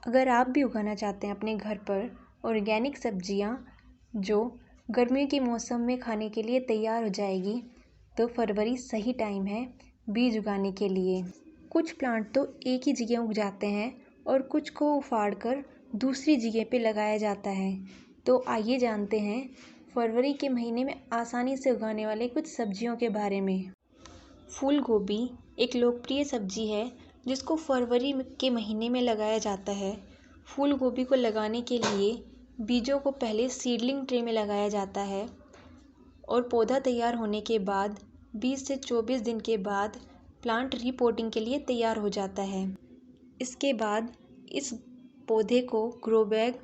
अगर आप भी उगाना चाहते हैं अपने घर पर ऑर्गेनिक सब्जियां जो गर्मियों के मौसम में खाने के लिए तैयार हो जाएगी, तो फरवरी सही टाइम है बीज उगाने के लिए। कुछ प्लांट तो एक ही जगह उग जाते हैं और कुछ को उखाड़ कर दूसरी जगह पे लगाया जाता है। तो आइए जानते हैं फरवरी के महीने में आसानी से उगाने वाले कुछ सब्जियों के बारे में। फूल गोभी एक लोकप्रिय सब्जी है जिसको फरवरी के महीने में लगाया जाता है। फूल गोभी को लगाने के लिए बीजों को पहले सीडलिंग ट्रे में लगाया जाता है और पौधा तैयार होने के बाद 20 से 24 दिन के बाद प्लांट रीपोर्टिंग के लिए तैयार हो जाता है। इसके बाद इस पौधे को ग्रो बैग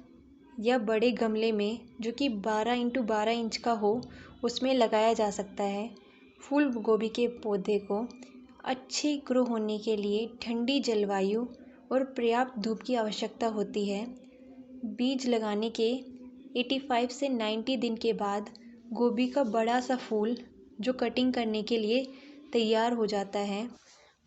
या बड़े गमले में जो कि 12x12 इंच का हो उसमें लगाया जा सकता है। फूल गोभी के पौधे को अच्छे ग्रो होने के लिए ठंडी जलवायु और पर्याप्त धूप की आवश्यकता होती है। बीज लगाने के 85 से 90 दिन के बाद गोभी का बड़ा सा फूल जो कटिंग करने के लिए तैयार हो जाता है।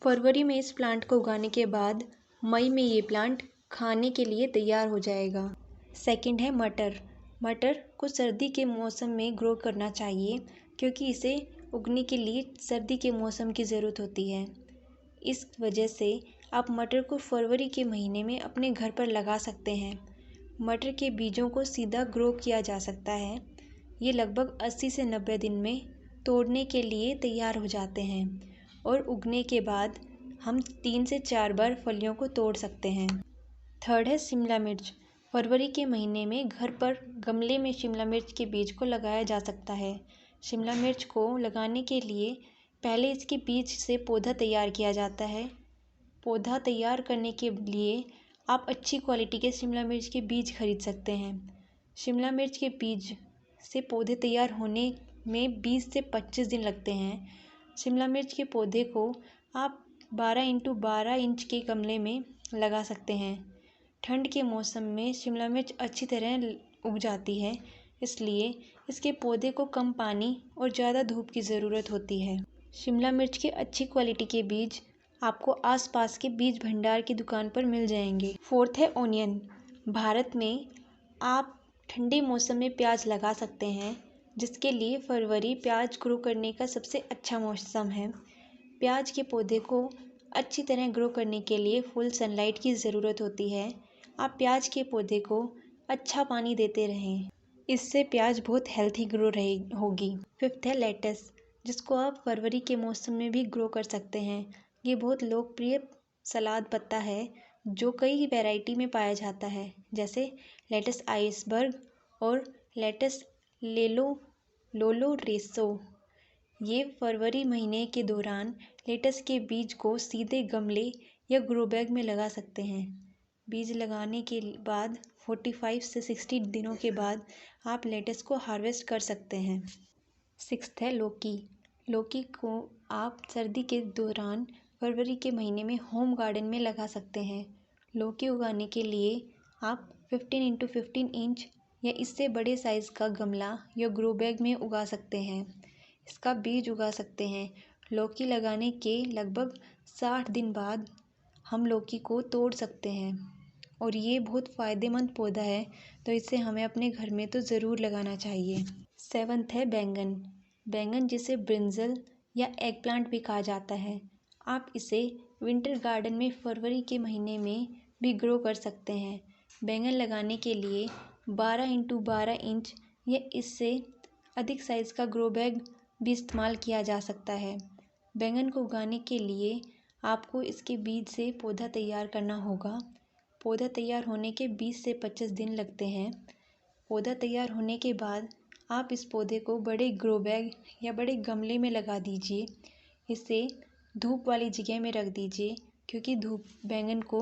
फरवरी में इस प्लांट को उगाने के बाद मई में ये प्लांट खाने के लिए तैयार हो जाएगा। सेकंड है मटर। मटर को सर्दी के मौसम में ग्रो करना चाहिए क्योंकि इसे उगने के लिए सर्दी के मौसम की ज़रूरत होती है। इस वजह से आप मटर को फरवरी के महीने में अपने घर पर लगा सकते हैं। मटर के बीजों को सीधा ग्रो किया जा सकता है। ये लगभग 80 से 90 दिन में तोड़ने के लिए तैयार हो जाते हैं और उगने के बाद हम 3 से 4 बार फलियों को तोड़ सकते हैं। थर्ड है शिमला मिर्च। फरवरी के महीने में घर पर गमले में शिमला मिर्च के बीज को लगाया जा सकता है। शिमला मिर्च को लगाने के लिए पहले इसके बीज से पौधा तैयार किया जाता है। पौधा तैयार करने के लिए आप अच्छी क्वालिटी के शिमला मिर्च के बीज खरीद सकते हैं। शिमला मिर्च के बीज से पौधे तैयार होने में 20 से 25 दिन लगते हैं। शिमला मिर्च के पौधे को आप 12x12 इंच के गमले में लगा सकते हैं। ठंड के मौसम में शिमला मिर्च अच्छी तरह उग जाती है, इसलिए इसके पौधे को कम पानी और ज़्यादा धूप की ज़रूरत होती है। शिमला मिर्च के अच्छी क्वालिटी के बीज आपको आसपास के बीज भंडार की दुकान पर मिल जाएंगे। फोर्थ है ओनियन। भारत में आप ठंडे मौसम में प्याज लगा सकते हैं, जिसके लिए फरवरी प्याज ग्रो करने का सबसे अच्छा मौसम है। प्याज के पौधे को अच्छी तरह ग्रो करने के लिए फुल सनलाइट की ज़रूरत होती है। आप प्याज के पौधे को अच्छा पानी देते रहें, इससे प्याज बहुत हेल्थी ग्रो होगी। फिफ्थ है लेटस, जिसको आप फरवरी के मौसम में भी ग्रो कर सकते हैं। ये बहुत लोकप्रिय सलाद पत्ता है जो कई वैरायटी में पाया जाता है, जैसे लेटस आइसबर्ग और लेटस लोलो रेसो। ये फरवरी महीने के दौरान लेटस के बीज को सीधे गमले या ग्रो बैग में लगा सकते हैं। बीज लगाने के बाद 45 से 60 दिनों के बाद आप लेटस को हार्वेस्ट कर सकते हैं। सिक्स्थ है लौकी। लौकी को आप सर्दी के दौरान फरवरी के महीने में होम गार्डन में लगा सकते हैं। लौकी उगाने के लिए आप 15x15 इंच या इससे बड़े साइज़ का गमला या ग्रो बैग में उगा सकते हैं। इसका बीज उगा सकते हैं। लौकी लगाने के लगभग 60 दिन बाद हम लौकी को तोड़ सकते हैं और ये बहुत फ़ायदेमंद पौधा है, तो इसे हमें अपने घर में तो ज़रूर लगाना चाहिए। सेवन्थ है बैंगन। बैंगन जिसे ब्रिंजल या एग प्लांट भी कहा जाता है। आप इसे विंटर गार्डन में फरवरी के महीने में भी ग्रो कर सकते हैं। बैंगन लगाने के लिए 12x12 इंच या इससे अधिक साइज़ का ग्रो बैग भी इस्तेमाल किया जा सकता है। बैंगन को उगाने के लिए आपको इसके बीज से पौधा तैयार करना होगा। पौधा तैयार होने के 20 से 25 दिन लगते हैं। पौधा तैयार होने के बाद आप इस पौधे को बड़े ग्रो बैग या बड़े गमले में लगा दीजिए। इसे धूप वाली जगह में रख दीजिए क्योंकि बैंगन को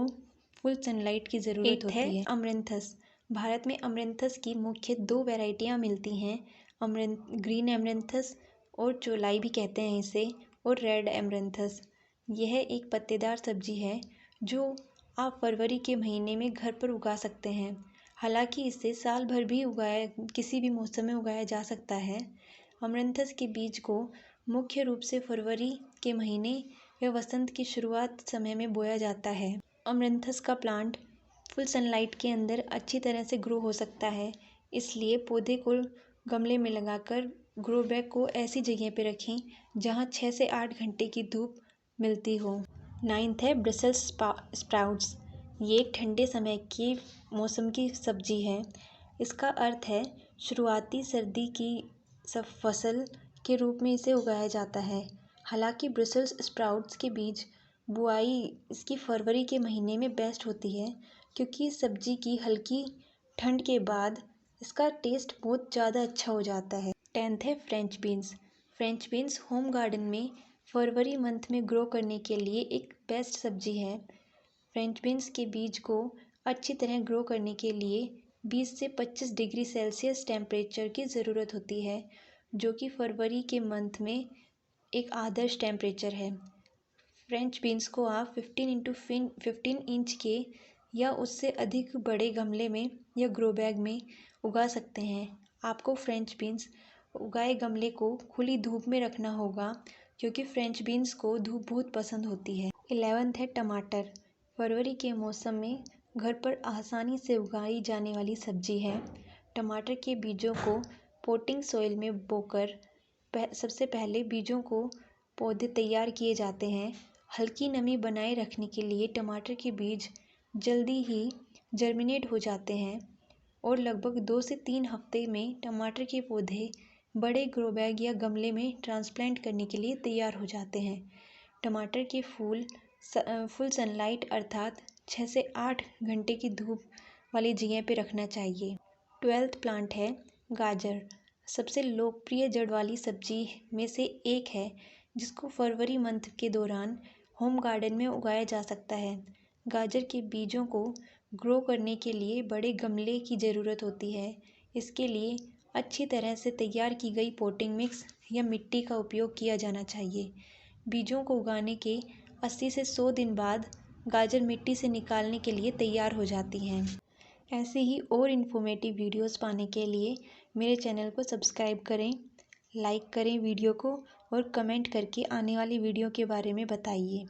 फुल सनलाइट की ज़रूरत होती है। अमरंथस। भारत में अमरंथस की मुख्य 2 वैरायटियाँ मिलती हैं, ग्रीन अमरंथस और चौलाई भी कहते हैं इसे, और रेड अमरंथस। यह एक पत्तेदार सब्जी है जो आप फरवरी के महीने में घर पर उगा सकते हैं। हालांकि इसे साल भर भी किसी भी मौसम में उगाया जा सकता है। अमरंथस के बीज को मुख्य रूप से फरवरी के महीने या वसंत की शुरुआत समय में बोया जाता है। अमरंथस का प्लांट फुल सनलाइट के अंदर अच्छी तरह से ग्रो हो सकता है। इसलिए पौधे को गमले में लगाकर ग्रो बैग को ऐसी जगह पे रखें जहां 6 से 8 घंटे की धूप मिलती हो। 9th है ब्रसेल्स स्प्राउट्स। ये एक ठंडे समय की मौसम की सब्जी है। इसका अर्थ है शुरुआती सर्दी की सब फसल के रूप में इसे उगाया जाता है। हालांकि ब्रसेल्स स्प्राउट्स के बीज बुआई इसकी फरवरी के महीने में बेस्ट होती है, क्योंकि इस सब्जी की हल्की ठंड के बाद इसका टेस्ट बहुत ज़्यादा अच्छा हो जाता है। 10th है French beans. French beans home garden में फरवरी मंथ में ग्रो करने के लिए एक बेस्ट सब्जी है। फ्रेंच बीन्स के बीज को अच्छी तरह ग्रो करने के लिए 20 से 25 डिग्री सेल्सियस टेम्परेचर की ज़रूरत होती है, जो कि फरवरी के मंथ में एक आदर्श टेम्परेचर है। फ्रेंच बीन्स को आप 15 इंच के या उससे अधिक बड़े गमले में या ग्रो बैग में उगा सकते हैं। आपको फ्रेंच बीन्स उगाए गमले को खुली धूप में रखना होगा, क्योंकि फ्रेंच बीन्स को धूप बहुत पसंद होती है। 11th है टमाटर। फरवरी के मौसम में घर पर आसानी से उगाई जाने वाली सब्जी है। टमाटर के बीजों को पोटिंग सॉइल में बोकर सबसे पहले बीजों को पौधे तैयार किए जाते हैं। हल्की नमी बनाए रखने के लिए टमाटर के बीज जल्दी ही जर्मिनेट हो जाते हैं और लगभग 2 से 3 हफ्ते में टमाटर के पौधे बड़े ग्रो बैग या गमले में ट्रांसप्लांट करने के लिए तैयार हो जाते हैं। टमाटर के फूल फुल सनलाइट अर्थात 6 से 8 घंटे की धूप वाली जगह पे रखना चाहिए। 12th प्लांट है गाजर। सबसे लोकप्रिय जड़ वाली सब्जी में से एक है, जिसको फरवरी मंथ के दौरान होम गार्डन में उगाया जा सकता है। गाजर के बीजों को ग्रो करने के लिए बड़े गमले की ज़रूरत होती है। इसके लिए अच्छी तरह से तैयार की गई पोटिंग मिक्स या मिट्टी का उपयोग किया जाना चाहिए। बीजों को उगाने के 80 से 100 दिन बाद गाजर मिट्टी से निकालने के लिए तैयार हो जाती हैं। ऐसे ही और इन्फॉर्मेटिव वीडियोस पाने के लिए मेरे चैनल को सब्सक्राइब करें, लाइक करें वीडियो को और कमेंट करके आने वाली वीडियो के बारे में बताइए।